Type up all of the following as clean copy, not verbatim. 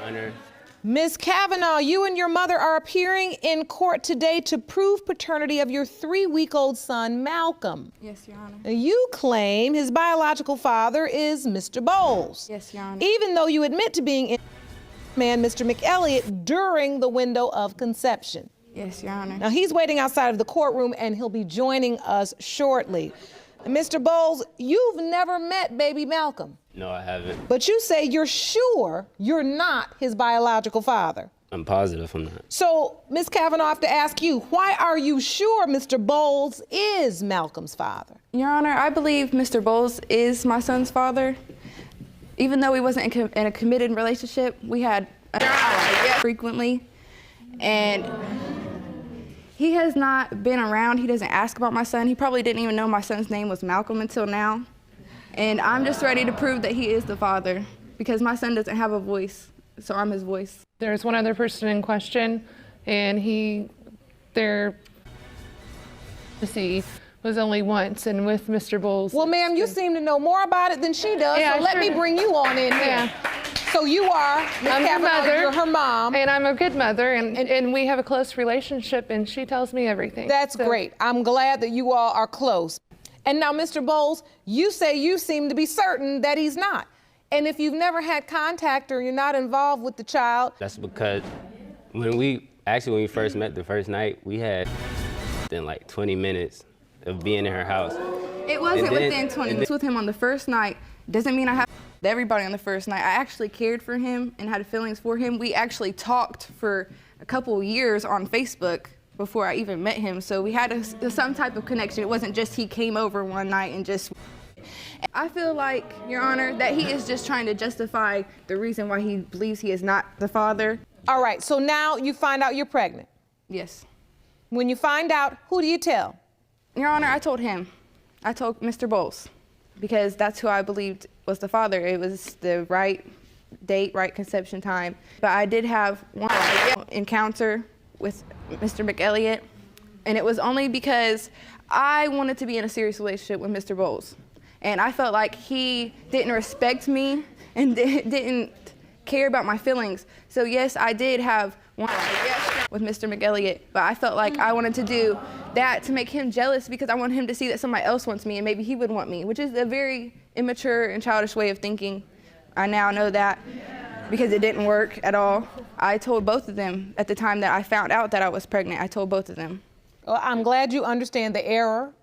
Honor. Ms. Kavanaugh, you and your mother are appearing in court today to prove paternity of your 3-week-old son, Malcolm. Yes, Your Honor. Now, you claim his biological father is Mr. Bowles. Yes, Your Honor. Even though you admit to being in man, Mr. McElliott, during the window of conception. Yes, Your Honor. Now, he's waiting outside of the courtroom, and he'll be joining us shortly. Mr. Bowles, you've never met baby Malcolm. No, I haven't. But you say you're sure you're not his biological father. I'm positive I'm not. So, Ms. Kavanaugh, I have to ask you, why are you sure Mr. Bowles is Malcolm's father? Your Honor, I believe Mr. Bowles is my son's father. Even though we wasn't in a committed relationship, we had frequently. And he has not been around. He doesn't ask about my son. He probably didn't even know my son's name was Malcolm until now. And I'm just ready to prove that he is the father because my son doesn't have a voice, so I'm his voice. There's one other person in question, and was only once, and with Mr. Bowles. Well, ma'am, you seem to know more about it than she does, Yeah, so let me bring you on in here. Yeah. So you are Ms. I'm her Kavanaugh, mother. you're her mom. And I'm a good mother, and we have a close relationship, and she tells me everything. That's great. I'm glad that you all are close. And now, Mr. Bowles, you say you seem to be certain that he's not. And if you've never had contact or you're not involved with the child. That's because when we first met the first night, we had within like 20 minutes of being in her house. It wasn't within 20 minutes with him on the first night. Doesn't mean I have everybody on the first night. I actually cared for him and had feelings for him. We actually talked for a couple years on Facebook before I even met him. So we had some type of connection. It wasn't just he came over one night and just. I feel like, Your Honor, that he is just trying to justify the reason why he believes he is not the father. All right, so now you find out you're pregnant. Yes. When you find out, who do you tell? Your Honor, I told him. I told Mr. Bowles because that's who I believed was the father. It was the right date, right conception time. But I did have one encounter with Mr. McElliott, and it was only because I wanted to be in a serious relationship with Mr. Bowles. And I felt like he didn't respect me and didn't care about my feelings. So yes, I did have one with Mr. McElliott, but I felt like I wanted to do that to make him jealous because I want him to see that somebody else wants me and maybe he would want me, which is a very immature and childish way of thinking. I now know that because it didn't work at all. I told both of them at the time that I found out that I was pregnant. I told both of them. Well, I'm glad you understand the error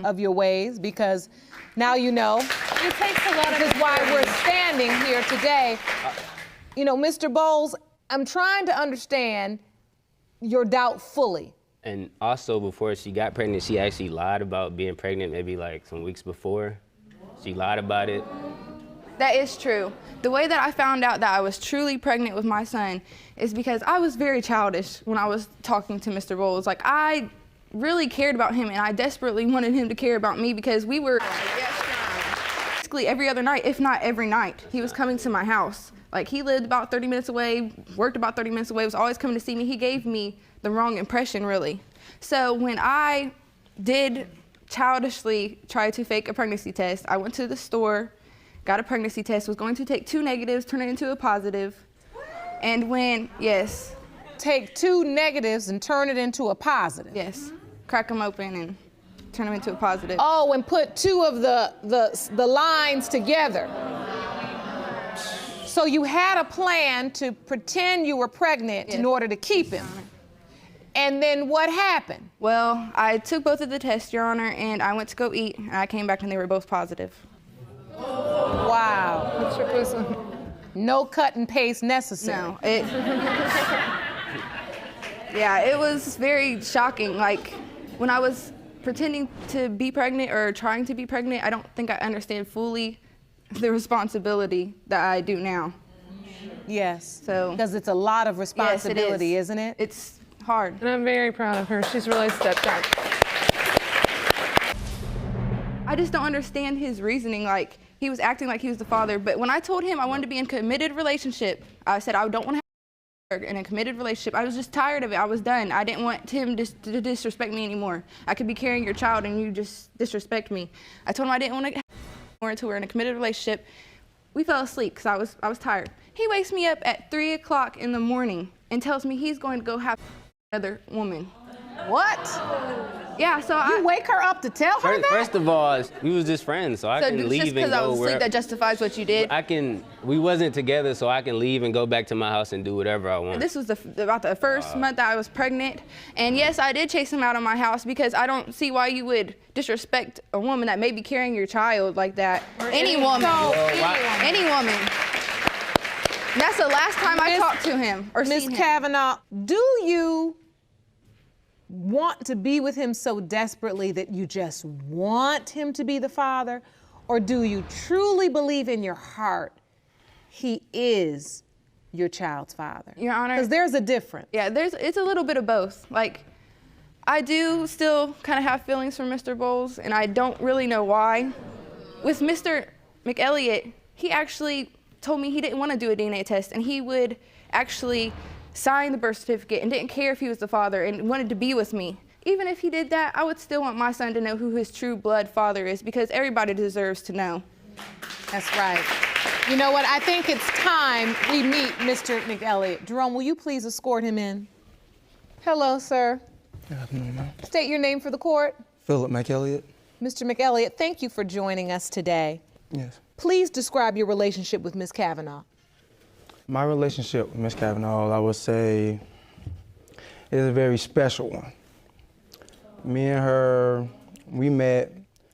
of your ways because now you know. It takes a lot of. This is why we're standing here today. You know, Mr. Bowles, I'm trying to understand your doubt fully. And also before she got pregnant, she actually lied about being pregnant maybe like some weeks before. She lied about it. That is true. The way that I found out that I was truly pregnant with my son is because I was very childish when I was talking to Mr. Bowles. Like, I really cared about him and I desperately wanted him to care about me because we were basically every other night, if not every night, he was coming to my house. Like, he lived about 30 minutes away, worked about 30 minutes away, was always coming to see me. He gave me the wrong impression, really. So when I did childishly try to fake a pregnancy test, I went to the store, got a pregnancy test, was going to take 2 negatives, turn it into a positive. And when, yes. Take 2 negatives and turn it into a positive. Yes, crack them open and turn them into a positive. Oh, and put 2 of the lines together. So you had a plan to pretend you were pregnant in order to keep him. And then what happened? Well, I took both of the tests, Your Honor, and I went to go eat, and I came back and they were both positive. Wow. No cut and paste necessary. No, yeah, it was very shocking. Like, when I was pretending to be pregnant or trying to be pregnant, I don't think I understand fully the responsibility that I do now. Yes, so because it's a lot of responsibility, yes, isn't it? It's hard. And I'm very proud of her. She's really stepped up. I just don't understand his reasoning. Like, he was acting like he was the father, but when I told him I wanted to be in a committed relationship, I said I don't want to have in a committed relationship. I was just tired of it. I was done. I didn't want him to disrespect me anymore. I could be carrying your child and you just disrespect me. I told him I didn't want to have more until we're in a committed relationship. We fell asleep because I was tired. He wakes me up at 3 o'clock in the morning and tells me he's going to go have another woman. What? Yeah, so You wake her up to tell her that? First of all, we was just friends, so I so can just leave and because I go was asleep, wherever. that justifies what you did? We wasn't together, so I can leave and go back to my house and do whatever I want. This was about the first month that I was pregnant. And yes, I did chase him out of my house because I don't see why you would disrespect a woman that may be carrying your child like that. Any woman. Any woman. And that's the last time I talked to him or Ms. seen him. Kavanaugh, do you want to be with him so desperately that you just want him to be the father? Or do you truly believe in your heart he is your child's father? Your Honor. Because there's a difference. Yeah, it's a little bit of both. Like, I do still kind of have feelings for Mr. Bowles, and I don't really know why. With Mr. McElliott, he actually told me he didn't want to do a DNA test, and he would actually sign the birth certificate and didn't care if he was the father and wanted to be with me. Even if he did that, I would still want my son to know who his true blood father is because everybody deserves to know. That's right. You know what? I think it's time we meet Mr. McElliott. Jerome, will you please escort him in? Hello, sir. Good afternoon, ma'am. State your name for the court. Philip McElliott. Mr. McElliott, thank you for joining us today. Yes. Please describe your relationship with Ms. Kavanaugh. My relationship with Ms. Kavanaugh, I would say, is a very special one. Me and her, we met.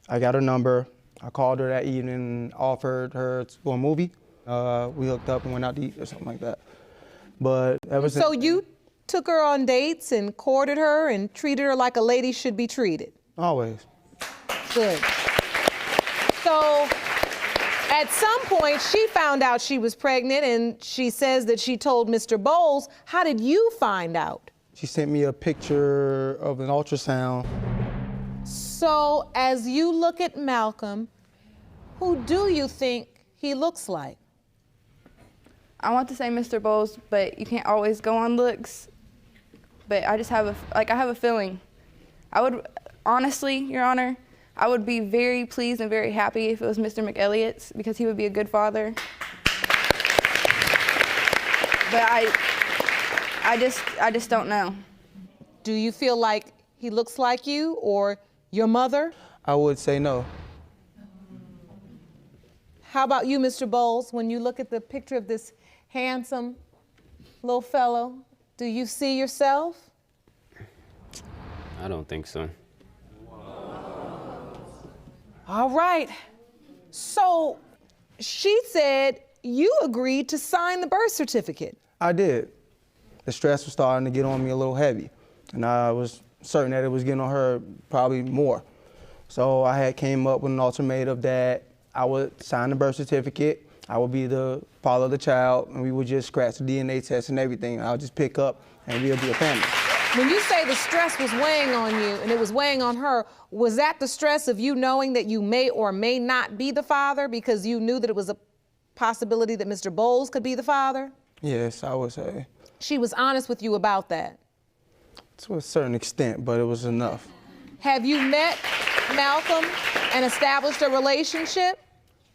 I got her number. I called her that evening, offered her for a movie. We hooked up and went out to eat or something like that. But ever since. So you took her on dates and courted her and treated her like a lady should be treated? Always. Good. So at some point, she found out she was pregnant and she says that she told Mr. Bowles. How did you find out? She sent me a picture of an ultrasound. So as you look at Malcolm, who do you think he looks like? I want to say Mr. Bowles, but you can't always go on looks. But I just have I have a feeling. I would, honestly, Your Honor, I would be very pleased and very happy if it was Mr. McElliott's because he would be a good father. But I just don't know. Do you feel like he looks like you or your mother? I would say no. How about you, Mr. Bowles? When you look at the picture of this handsome little fellow, do you see yourself? I don't think so. All right. So she said you agreed to sign the birth certificate. I did. The stress was starting to get on me a little heavy, and I was certain that it was getting on her probably more. So I had came up with an ultimatum that I would sign the birth certificate, I would be the father of the child, and we would just scratch the DNA test and everything. I'll just pick up and we'll be a family. When you say the stress was weighing on you and it was weighing on her, was that the stress of you knowing that you may or may not be the father because you knew that it was a possibility that Mr. Bowles could be the father? Yes, I would say. She was honest with you about that. To a certain extent, but it was enough. Have you met Malcolm and established a relationship?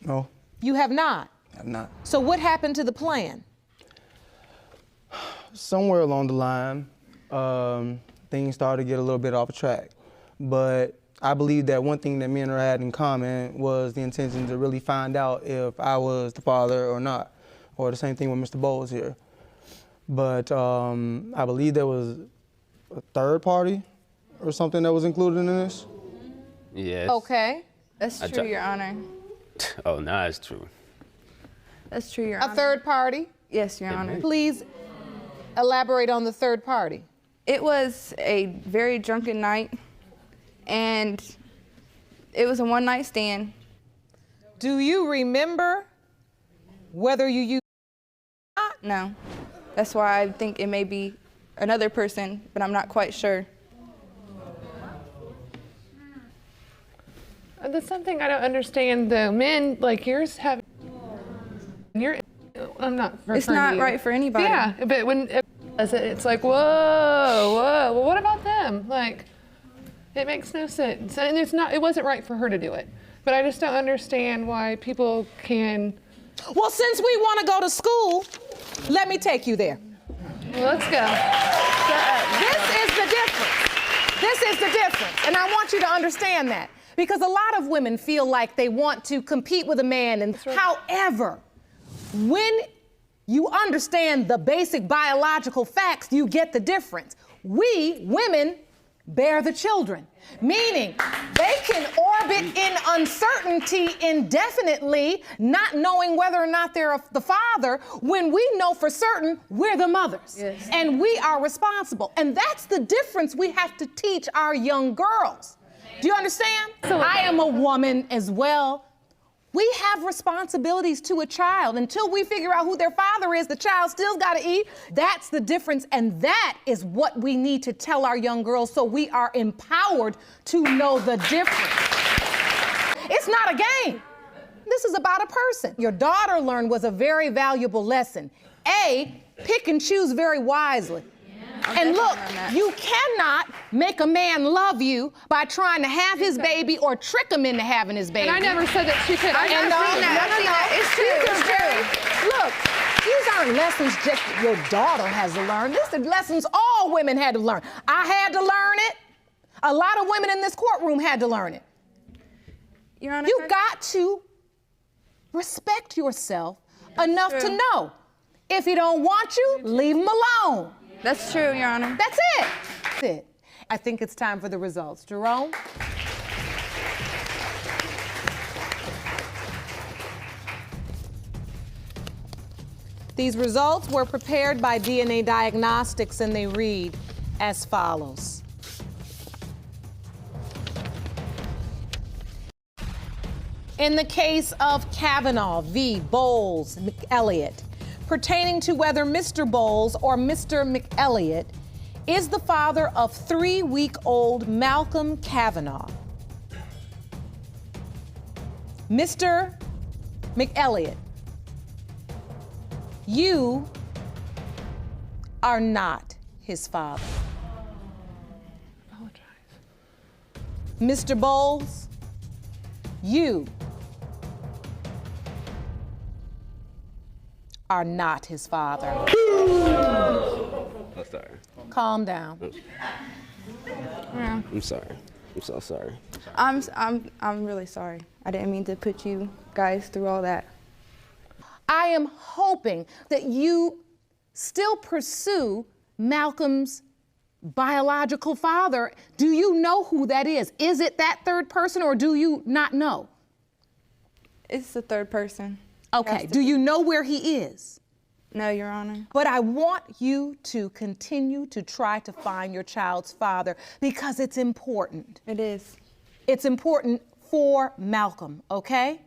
No, You have not. I'm not. So what happened to the plan? Somewhere along the line, things started to get a little bit off track. But I believe that one thing that me and her had in common was the intention to really find out if I was the father or not, or the same thing with Mr. Bowles here. But I believe there was a third party or something that was included in this. Yes. Okay. That's true, Your Honor. Oh, nah, it's true. That's true, Your A Honor. third party? Yes, Your Honor. Please elaborate on the third party. It was a very drunken night, and it was a one-night stand. Do you remember whether you used? No. That's why I think it may be another person, but I'm not quite sure. That's something I don't understand, though. Men like yours have. I'm not. It's referring not to you. right for anybody. Yeah, but when it does it, it's like, whoa, whoa. Well, what about them? Like, it makes no sense, and it's not. It wasn't right for her to do it. But I just don't understand why people can Well, since we want to go to school, let me take you there. Let's go. This is the difference. This is the difference. And I want you to understand that. Because a lot of women feel like they want to compete with a man. And however, when you understand the basic biological facts, you get the difference. We, women, bear the children, meaning they can orbit in uncertainty indefinitely, not knowing whether or not they're the father, when we know for certain we're the mothers. Yes. And we are responsible. And that's the difference we have to teach our young girls. Do you understand? I am a woman as well. We have responsibilities to a child. Until we figure out who their father is, the child still's got to eat. That's the difference, and that is what we need to tell our young girls so we are empowered to know the difference. It's not a game. This is about a person. Your daughter learned was a very valuable lesson. A, pick and choose very wisely. And look, you cannot make a man love you by trying to have his baby or trick him into having his baby. And I never said that she could. No. It's true. Look, these aren't lessons just your daughter has to learn. These are lessons all women had to learn. I had to learn it. A lot of women in this courtroom had to learn it. Your Honor, You got to respect yourself enough to know. If he don't want you, leave him alone. That's true, Your Honor. That's it. That's it. I think it's time for the results. Jerome? These results were prepared by DNA Diagnostics, and they read as follows. In the case of Kavanaugh v. Bowles McElliott, pertaining to whether Mr. Bowles or Mr. McElliott is the father of 3-week-old Malcolm Kavanaugh. Mr. McElliott, you are not his father. Apologize. Mr. Bowles, you are not his father. I'm sorry. Calm down. I'm sorry. I'm so sorry. I'm really sorry. I didn't mean to put you guys through all that. I am hoping that you still pursue Malcolm's biological father. Do you know who that is? Is it that third person, or do you not know? It's the third person. Okay, do you know where he is? No, Your Honor. But I want you to continue to try to find your child's father, because it's important. It is. It's important for Malcolm, okay?